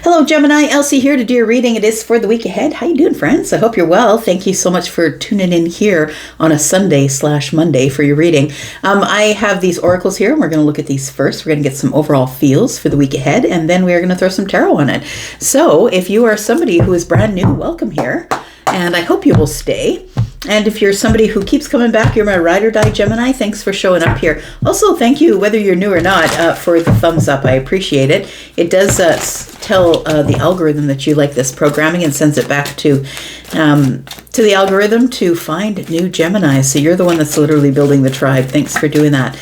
Hello, Gemini. Elsie here to do your reading. It is for the week ahead. How you doing, friends? I hope you're well. Thank you so much for tuning in here on a Sunday/Monday for your reading. I have these oracles here, and we're going to look at these first. We're going to get some overall feels for the week ahead, and then we're going to throw some tarot on it. So if you are somebody who is brand new, welcome here, and I hope you will stay. And if you're somebody who keeps coming back, you're my ride or die Gemini, thanks for showing up here. Also, thank you, whether you're new or not, for the thumbs up. I appreciate it. It does tell the algorithm that you like this programming and sends it back to the algorithm to find new Geminis. So you're the one that's literally building the tribe. Thanks for doing that.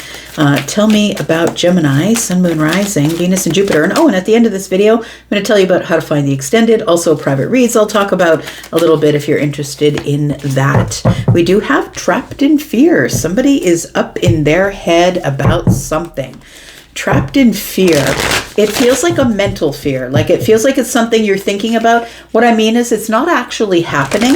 Tell me about Gemini, Sun, Moon, Rising, Venus, and Jupiter. And at the end of this video, I'm going to tell you about how to find the extended, also private reads. I'll talk about a little bit if you're interested in that. We do have trapped in fear. Somebody is up in their head about something. Trapped in fear. It feels like a mental fear. Like it feels like it's something you're thinking about. What I mean is it's not actually happening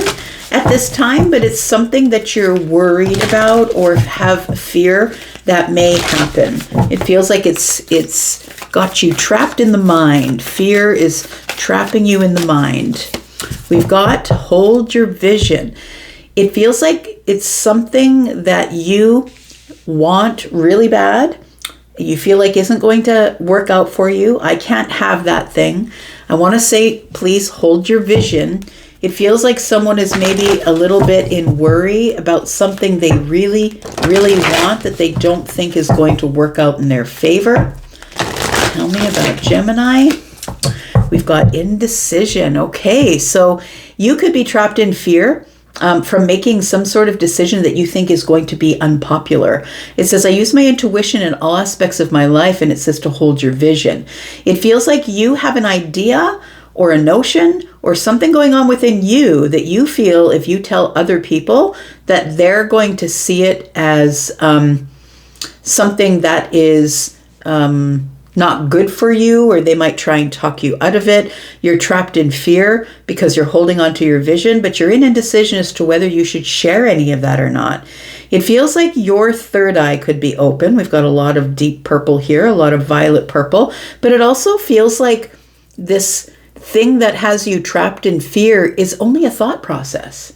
at this time, but it's something that you're worried about or have fear that may happen. It feels like it's got you trapped in the mind. Fear is trapping you in the mind. We've got hold your vision. It feels like it's something that you want really bad. You feel like isn't going to work out for you. I can't have that thing. I want to say, please hold your vision. It feels like someone is maybe a little bit in worry about something they really, really want that they don't think is going to work out in their favor. Tell me about Gemini. We've got indecision. Okay, so you could be trapped in fear from making some sort of decision that you think is going to be unpopular. It says, I use my intuition in all aspects of my life, and it says to hold your vision. It feels like you have an idea or a notion or something going on within you that you feel if you tell other people that they're going to see it as something that is not good for you, or they might try and talk you out of it. You're trapped in fear because you're holding on to your vision, but you're in indecision as to whether you should share any of that or not. It feels like your third eye could be open. We've got a lot of deep purple here, a lot of violet purple, but it also feels like this thing that has you trapped in fear is only a thought process.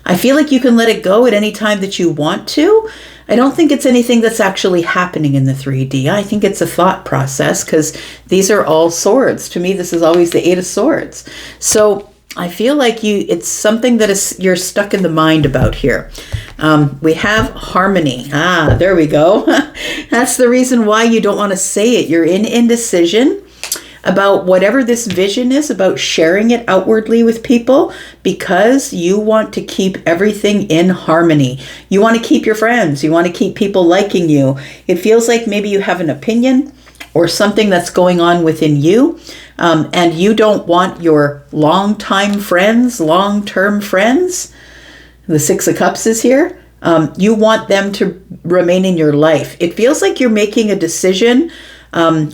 I feel like you can let it go at any time that you want to. I don't think it's anything that's actually happening in the 3D. I think it's a thought process because these are all swords. To me, this is always the 8 of Swords. So I feel like it's something that you're stuck in the mind about here. We have harmony. There we go. That's the reason why you don't want to say it. You're in indecision about whatever this vision is, about sharing it outwardly with people, because you want to keep everything in harmony. You want to keep your friends. You want to keep people liking you. It feels like maybe you have an opinion or something that's going on within you, and you don't want your long-term friends, the 6 of Cups is here. You want them to remain in your life. It feels like you're making a decision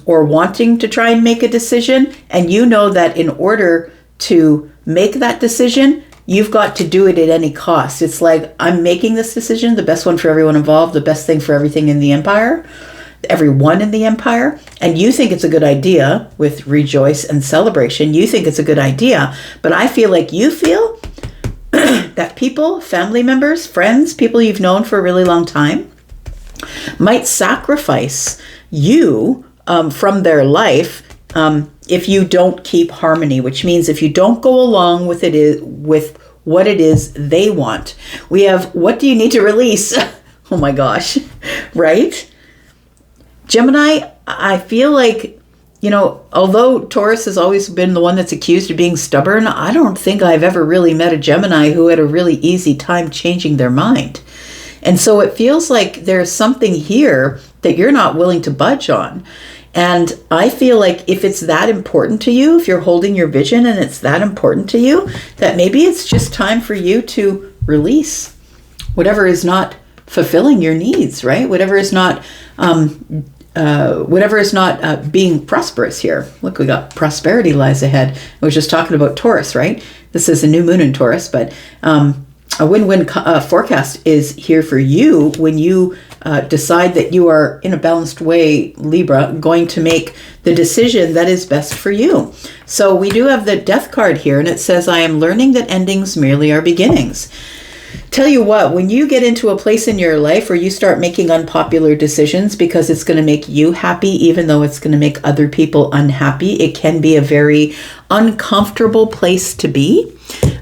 or wanting to try and make a decision, and you know that in order to make that decision, you've got to do it at any cost. It's like, I'm making this decision, the best one for everyone involved, the best thing for everything in the empire, everyone in the empire, and you think it's a good idea with rejoice and celebration. You think it's a good idea, but I feel like you feel that people, family members, friends, people you've known for a really long time might sacrifice you from their life if you don't keep harmony, which means if you don't go along with what it is they want. We have, what do you need to release? Oh my gosh, right? Gemini, I feel like, although Taurus has always been the one that's accused of being stubborn, I don't think I've ever really met a Gemini who had a really easy time changing their mind. And so it feels like there's something here that you're not willing to budge on. And I feel like if it's that important to you, if you're holding your vision and it's that important to you, that maybe it's just time for you to release whatever is not fulfilling your needs, right? Whatever is not being prosperous here. Look, we got prosperity lies ahead. I was just talking about Taurus, right? This is a new moon in Taurus, but a win-win forecast is here for you when you decide that you are, in a balanced way, Libra, going to make the decision that is best for you. So we do have the Death card here, and it says, I am learning that endings merely are beginnings. Tell you what, when you get into a place in your life where you start making unpopular decisions because it's going to make you happy, even though it's going to make other people unhappy, it can be a very uncomfortable place to be.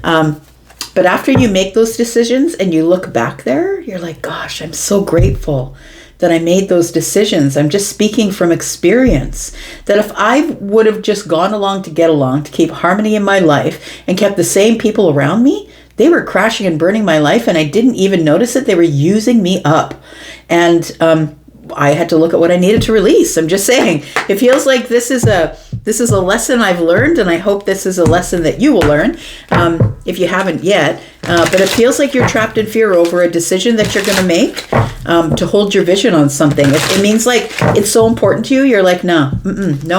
But after you make those decisions and you look back there, you're like, gosh, I'm so grateful that I made those decisions. I'm just speaking from experience, that if I would have just gone along to get along, to keep harmony in my life and kept the same people around me, they were crashing and burning my life and I didn't even notice it. They were using me up. And I had to look at what I needed to release. I'm just saying, it feels like this is a lesson I've learned, and I hope this is a lesson that you will learn if you haven't yet. But it feels like you're trapped in fear over a decision that you're going to make to hold your vision on something. It means like it's so important to you. You're like, no,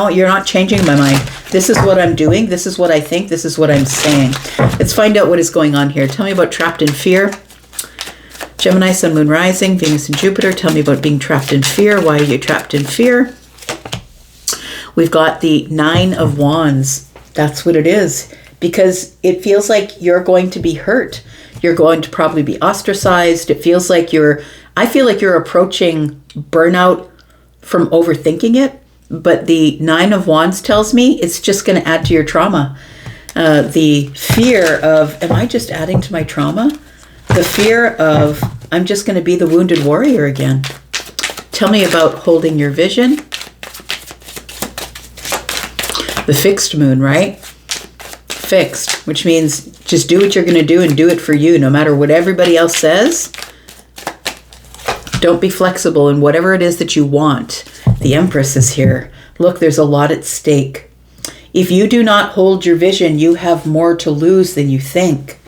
you're not changing my mind. This is what I'm doing. This is what I think. This is what I'm saying. Let's find out what is going on here. Tell me about trapped in fear. Gemini, Sun, Moon, Rising, Venus and Jupiter. Tell me about being trapped in fear. Why are you trapped in fear? We've got the 9 of Wands. That's what it is. Because it feels like you're going to be hurt. You're going to probably be ostracized. It feels like I feel like you're approaching burnout from overthinking it. But the 9 of Wands tells me it's just going to add to your trauma. The fear of, am I just adding to my trauma? The fear of, I'm just going to be the wounded warrior again. Tell me about holding your vision. The fixed moon, right? Fixed, which means just do what you're going to do and do it for you, no matter what everybody else says. Don't be flexible in whatever it is that you want. The Empress is here. Look, there's a lot at stake. If you do not hold your vision, you have more to lose than you think.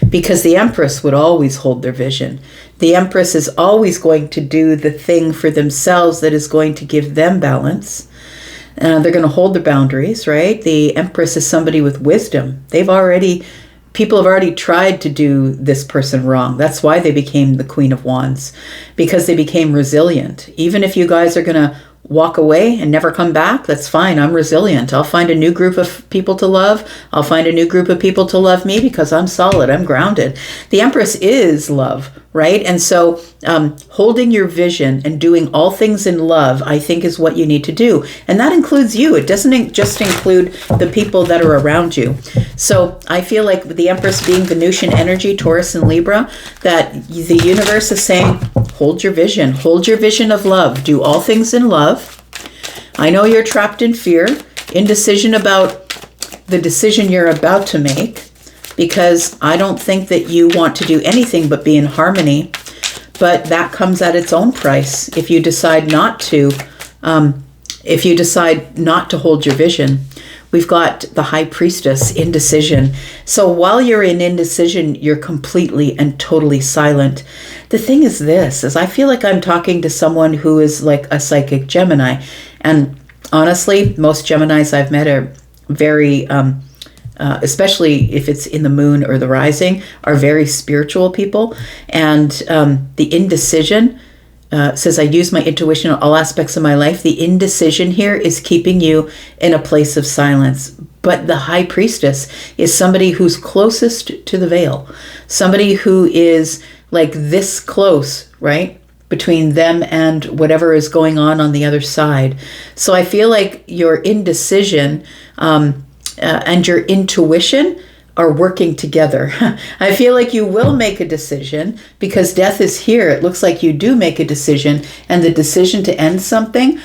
Because the Empress would always hold their vision. The Empress is always going to do the thing for themselves that is going to give them balance. They're going to hold their boundaries, right? The Empress is somebody with wisdom. People have already tried to do this person wrong. That's why they became the Queen of Wands, because they became resilient. Even if you guys are going to walk away and never come back, that's fine. I'm resilient. I'll find a new group of people to love. I'll find a new group of people to love me because I'm solid. I'm grounded. The Empress is love, right? And so holding your vision and doing all things in love, I think, is what you need to do. And that includes you. It doesn't just include the people that are around you. So I feel like with the Empress being Venusian energy, Taurus and Libra, that the universe is saying, hold your vision of love, do all things in love. I know you're trapped in fear, indecision about the decision you're about to make, because I don't think that you want to do anything but be in harmony, but that comes at its own price if you decide not to, hold your vision. We've got the High Priestess, indecision. So while you're in indecision, you're completely and totally silent. The thing is this, is I feel like I'm talking to someone who is like a psychic Gemini. And honestly, most Geminis I've met are very, especially if it's in the moon or the rising, are very spiritual people. And the indecision says, I use my intuition in all aspects of my life. The indecision here is keeping you in a place of silence. But the High Priestess is somebody who's closest to the veil. Somebody who is like this close, right? Between them and whatever is going on the other side. So I feel like your indecision and your intuition are working together. I feel like you will make a decision because death is here. It looks like you do make a decision, and the decision to end something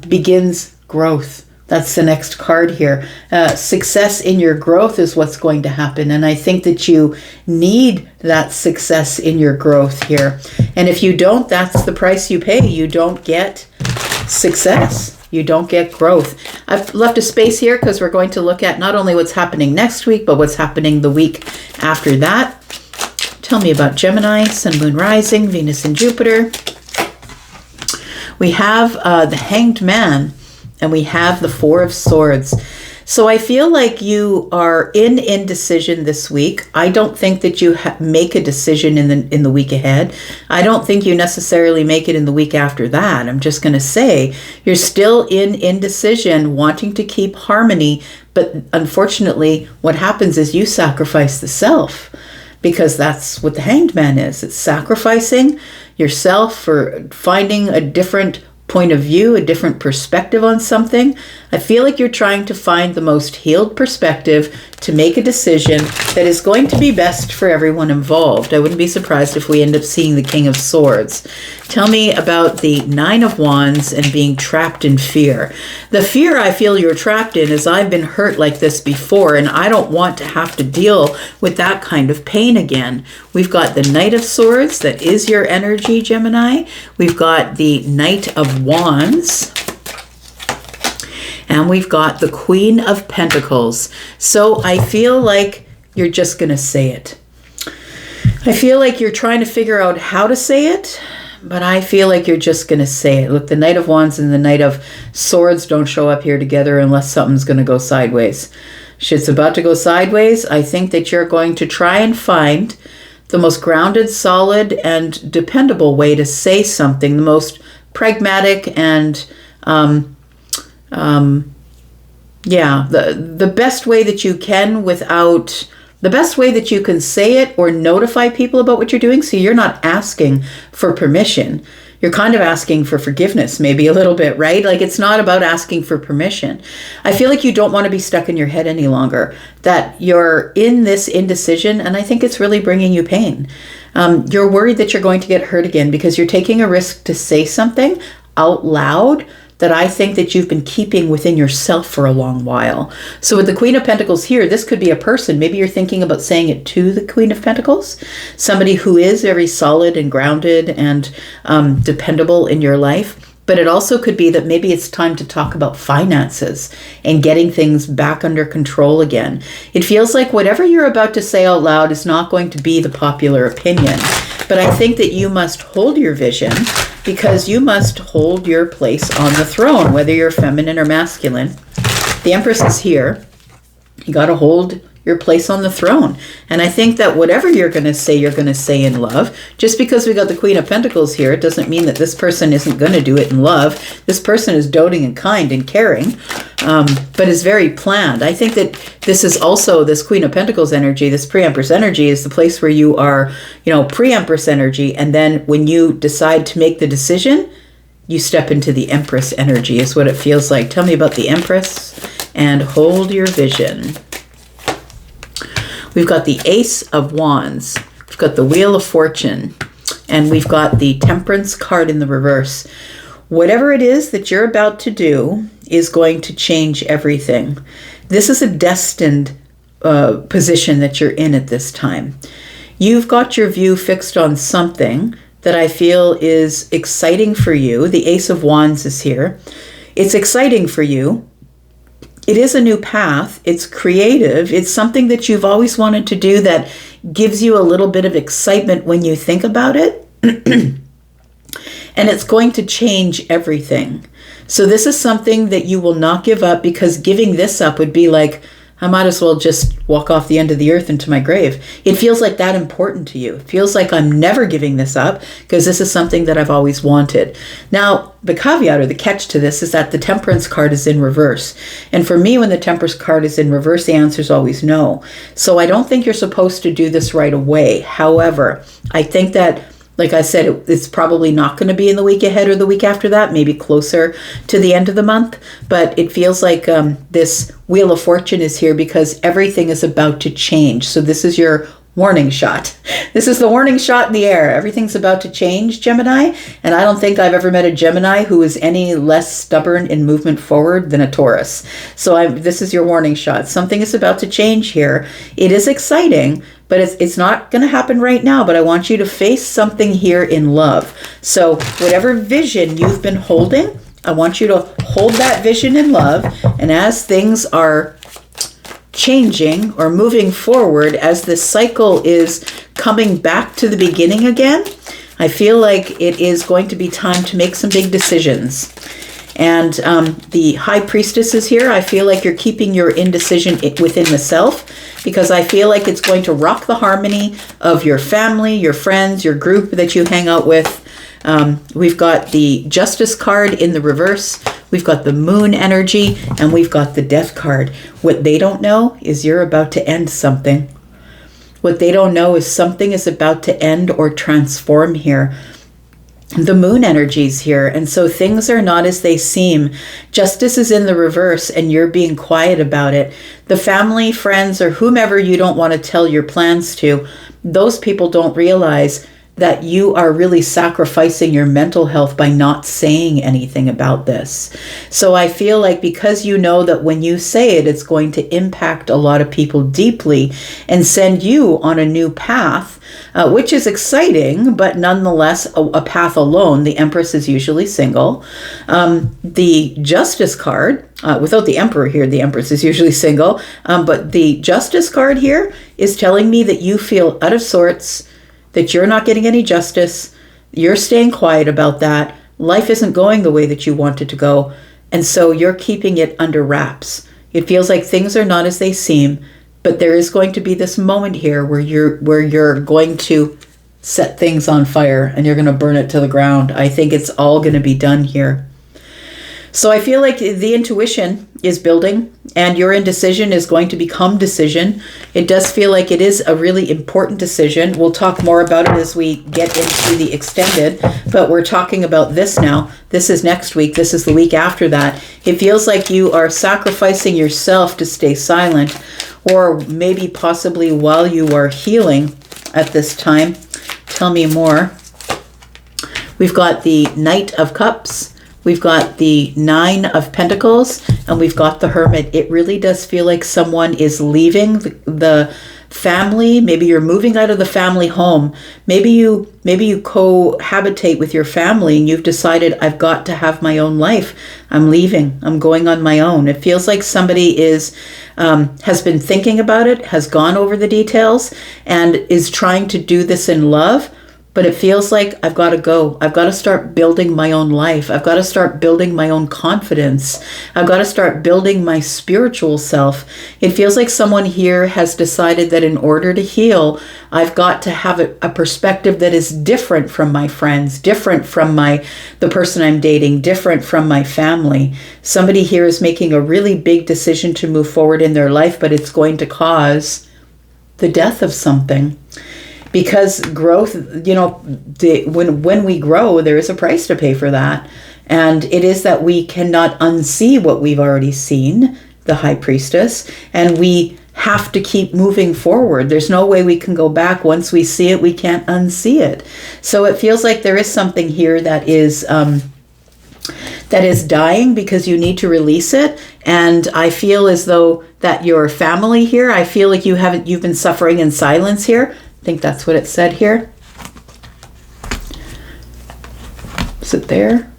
begins growth. That's the next card here. Success in your growth is what's going to happen. And I think that you need that success in your growth here. And if you don't, that's the price you pay. You don't get success. You don't get growth. I've left a space here because we're going to look at not only what's happening next week, but what's happening the week after that. Tell me about Gemini, Sun, Moon, Rising, Venus and Jupiter. We have the Hanged Man, and we have the Four of Swords. So I feel like you are in indecision this week. I don't think that you make a decision in the week ahead. I don't think you necessarily make it in the week after that. I'm just going to say you're still in indecision, wanting to keep harmony. But unfortunately, what happens is you sacrifice the self, because that's what the Hanged Man is. It's sacrificing yourself for finding a different point of view, a different perspective on something. I feel like you're trying to find the most healed perspective to make a decision that is going to be best for everyone involved. I wouldn't be surprised if we end up seeing the King of Swords. Tell me about the Nine of Wands and being trapped in fear. The fear I feel you're trapped in is I've been hurt like this before, and I don't want to have to deal with that kind of pain again. We've got the Knight of Swords, that is your energy, Gemini. We've got the Knight of Wands. And we've got the Queen of Pentacles. So I feel like you're just going to say it. I feel like you're trying to figure out how to say it, but I feel like you're just going to say it. Look, the Knight of Wands and the Knight of Swords don't show up here together unless something's going to go sideways. Shit's about to go sideways. I think that you're going to try and find the most grounded, solid, and dependable way to say something, the most pragmatic and the best way that you can the best way that you can say it or notify people about what you're doing. So you're not asking for permission. You're kind of asking for forgiveness, maybe a little bit, right? Like, it's not about asking for permission. I feel like you don't want to be stuck in your head any longer, that you're in this indecision, and I think it's really bringing you pain. You're worried that you're going to get hurt again because you're taking a risk to say something out loud that I think that you've been keeping within yourself for a long while. So with the Queen of Pentacles here, this could be a person. Maybe you're thinking about saying it to the Queen of Pentacles, somebody who is very solid and grounded and dependable in your life. But it also could be that maybe it's time to talk about finances and getting things back under control again. It feels like whatever you're about to say out loud is not going to be the popular opinion. But I think that you must hold your vision, because you must hold your place on the throne, whether you're feminine or masculine. The Empress is here. You got to hold your place on the throne. And I think that whatever you're going to say in love. Just because we got the Queen of Pentacles here, it doesn't mean that this person isn't going to do it in love. This person is doting and kind and caring, but is very planned. I think that this is also, this Queen of Pentacles energy, this pre-Empress energy is the place where you are, pre-Empress energy. And then when you decide to make the decision, you step into the Empress energy is what it feels like. Tell me about the Empress and hold your vision. We've got the Ace of Wands, we've got the Wheel of Fortune, and we've got the Temperance card in the reverse. Whatever it is that you're about to do is going to change everything. This is a destined position that you're in at this time. You've got your view fixed on something that I feel is exciting for you. The Ace of Wands is here. It's exciting for you. It is a new path. It's creative. It's something that you've always wanted to do that gives you a little bit of excitement when you think about it. And it's going to change everything. So this is something that you will not give up, because giving this up would be like, I might as well just walk off the end of the earth into my grave. It feels like that important to you. It feels like I'm never giving this up because this is something that I've always wanted. Now, the caveat or the catch to this is that the Temperance card is in reverse. And for me, when the Temperance card is in reverse, the answer is always no. So I don't think you're supposed to do this right away. However, I think that, like I said, it's probably not going to be in the week ahead or the week after that, maybe closer to the end of the month. But it feels like this Wheel of Fortune is here because everything is about to change. So this is your warning shot. This is the warning shot in the air. Everything's about to change, Gemini. And I don't think I've ever met a Gemini who is any less stubborn in movement forward than a Taurus. So this is your warning shot. Something is about to change here. It is exciting, but it's not going to happen right now. But I want you to face something here in love. So whatever vision you've been holding, I want you to hold that vision in love. And as things are changing or moving forward, as this cycle is coming back to the beginning again, I feel like it is going to be time to make some big decisions. And the High Priestess is here. I feel like you're keeping your indecision within the self, because I feel like it's going to rock the harmony of your family, your friends, your group that you hang out with. We've got the Justice card in the reverse. We've got the Moon energy, and we've got the Death card. What they don't know is you're about to end something. What they don't know is something is about to end or transform here. The Moon energy's here, and so things are not as they seem. Justice is in the reverse, and you're being quiet about it. The family, friends, or whomever you don't want to tell your plans to, those people don't realize that you are really sacrificing your mental health by not saying anything about this. So I feel like because you know that when you say it, it's going to impact a lot of people deeply and send you on a new path, which is exciting, but nonetheless a path alone. The Empress is usually single. The Justice card, without the Emperor here, the Empress is usually single, but the Justice card here is telling me that you feel out of sorts, that you're not getting any justice, you're staying quiet about that, life isn't going the way that you want it to go, and so you're keeping it under wraps. It feels like things are not as they seem, but there is going to be this moment here where you're going to set things on fire and you're going to burn it to the ground. I think it's all going to be done here. So I feel like the intuition is building and your indecision is going to become decision. It does feel like it is a really important decision. We'll talk more about it as we get into the extended, but we're talking about this now. This is next week. This is the week after that. It feels like you are sacrificing yourself to stay silent, or maybe possibly while you are healing at this time. Tell me more. We've got the Knight of Cups. We've got the Nine of Pentacles, and we've got the Hermit. It really does feel like someone is leaving the family. Maybe you're moving out of the family home. Maybe you cohabitate with your family and you've decided, I've got to have my own life. I'm leaving. I'm going on my own. It feels like somebody has been thinking about it, has gone over the details, and is trying to do this in love. But it feels like I've got to go. I've got to start building my own life. I've got to start building my own confidence. I've got to start building my spiritual self. It feels like someone here has decided that in order to heal, I've got to have a perspective that is different from my friends, different from the person I'm dating, different from my family. Somebody here is making a really big decision to move forward in their life, but it's going to cause the death of something. Because growth, when we grow, there is a price to pay for that. And it is that we cannot unsee what we've already seen, the High Priestess, and we have to keep moving forward. There's no way we can go back. Once we see it, we can't unsee it. So it feels like there is something here that is dying because you need to release it. And I feel as though that your family here, I feel like you've been suffering in silence here. I think that's what it said here. Is it there?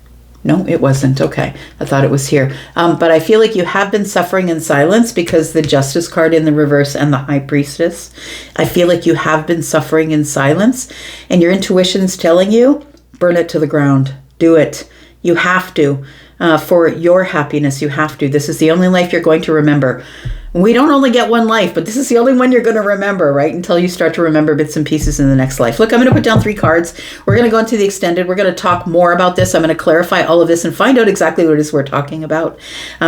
No, it wasn't. Okay. I thought it was here. But I feel like you have been suffering in silence because the Justice card in the reverse and the High Priestess. I feel like you have been suffering in silence and your intuition's telling you, burn it to the ground. Do it. You have to. For your happiness, you have to. This is the only life you're going to remember. We don't only get one life, but this is the only one you're going to remember, right? Until you start to remember bits and pieces in the next life. Look, I'm going to put down 3 cards. We're going to go into the extended. We're going to talk more about this. I'm going to clarify all of this and find out exactly what it is we're talking about.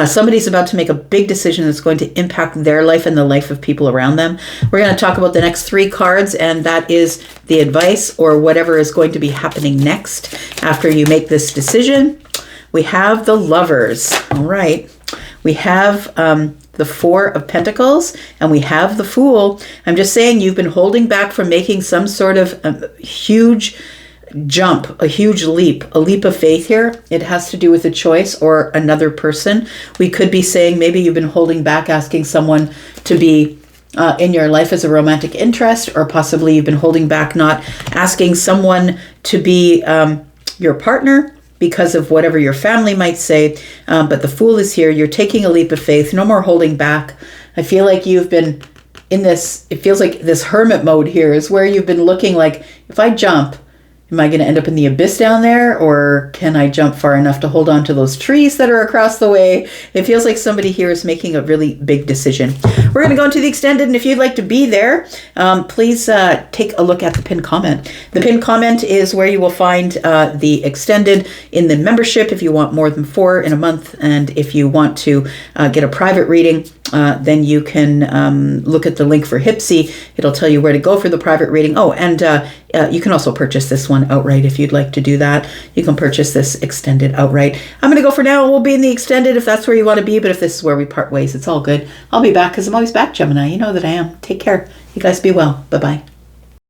Somebody's about to make a big decision that's going to impact their life and the life of people around them. We're going to talk about the next 3 cards, and that is the advice or whatever is going to be happening next after you make this decision. We have the Lovers. All right. We have the 4 of Pentacles, and we have the Fool. I'm just saying you've been holding back from making some sort of huge jump, a huge leap, a leap of faith here. It has to do with a choice or another person. We could be saying maybe you've been holding back asking someone to be in your life as a romantic interest, or possibly you've been holding back not asking someone to be your partner, because of whatever your family might say. But the Fool is here. You're taking a leap of faith. No more holding back. I feel like you've been in this, it feels like this hermit mode here is where you've been looking like, if I jump, Am I going to end up in the abyss down there, or can I jump far enough to hold on to those trees that are across the way? It feels like somebody here is making a really big decision. We're going to go into the extended, and if you'd like to be there, please take a look at the pinned comment. The pinned comment is where you will find the extended in the membership if you want more than 4 in a month, and if you want to get a private reading, then you can look at the link for Hypsee. It'll tell you where to go for the private reading. Oh, and you can also purchase this one outright if you'd like to do that. You can purchase this extended outright. I'm going to go for now. We'll be in the extended if that's where you want to be, but if this is where we part ways, it's all good. I'll be back because I'm always back, Gemini. You know that I am. Take care. You guys be well. Bye-bye.